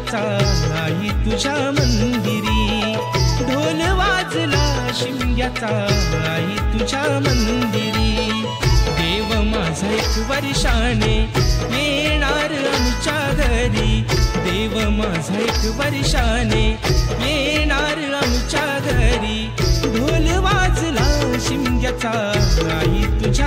शिमग्याचा आई तुझ्या मंदिरी, ढोल वाजला शिमग्याचा आई तुझ्या मंदिरी. देव माझा एक वर्षाने येणार आमच्या घरी, देव माझा एक वर्षाने येणार आमच्या घरी. ढोल वाजला शिमग्याचा आई तुझ्या